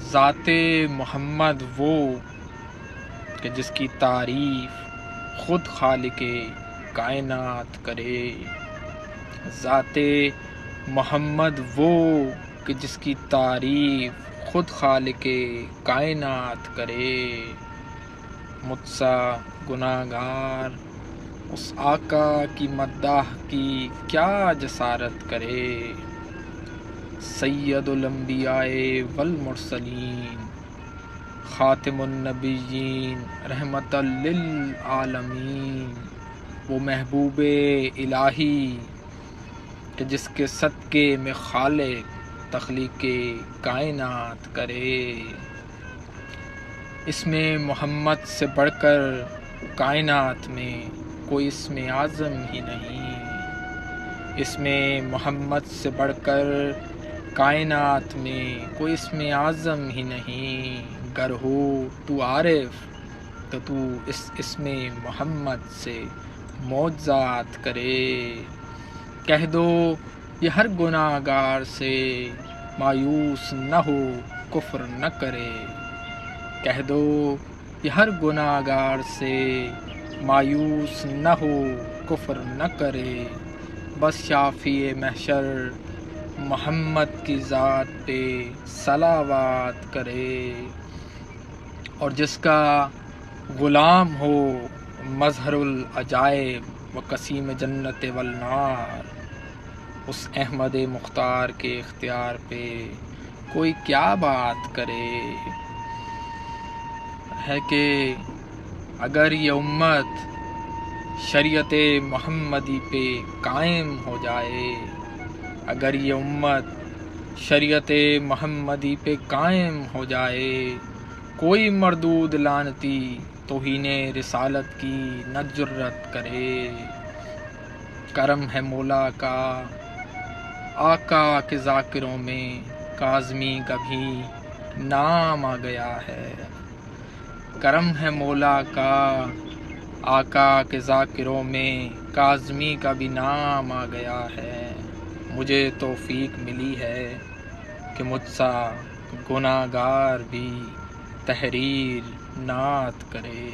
ذات محمد وہ کہ جس کی تعریف خود خالق کائنات کرے، ذات محمد وہ کہ جس کی تعریف خود خالق کائنات کرے، مجھ سا گناہگار اس آقا کی مداح کی کیا جسارت کرے، سید الانبیاء والمرسلین خاتم النبیین رحمت للعالمین، وہ محبوب الہی کہ جس کے صدقے میں خالق تخلیق کائنات کرے، اسم محمد سے بڑھ کر کائنات میں کوئی اسم اعظم ہی نہیں، اسم محمد سے بڑھ کر کائنات میں کوئی اسم اعظم ہی نہیں، گر ہو تو عارف تو تو اس اسم محمد سے معجزات کرے، کہہ دو یہ ہر گناہ گار سے مایوس نہ ہو کفر نہ کرے، کہہ دو یہ ہر گناہ گار سے مایوس نہ ہو کفر نہ کرے، بس شافی محشر محمد کی ذات پہ صلوات کرے، اور جس کا غلام ہو مظہر العجائب و قسیم جنت والنار، اس احمد مختار کے اختیار پہ کوئی کیا بات کرے، ہے کہ اگر یہ امت شریعت محمدی پہ قائم ہو جائے، اگر یہ امت شریعت محمدی پہ قائم ہو جائے، کوئی مردود لعنتی توہین رسالت کی نہ جرت کرے، کرم ہے مولا کا آقا کے ذاکروں میں کاظمی کا بھی نام آ گیا ہے، کرم ہے مولا کا آقا کے ذاکروں میں کاظمی کا بھی نام آ گیا ہے، مجھے توفیق ملی ہے کہ مجھ سا گناہ گار بھی تحریر نعت کرے۔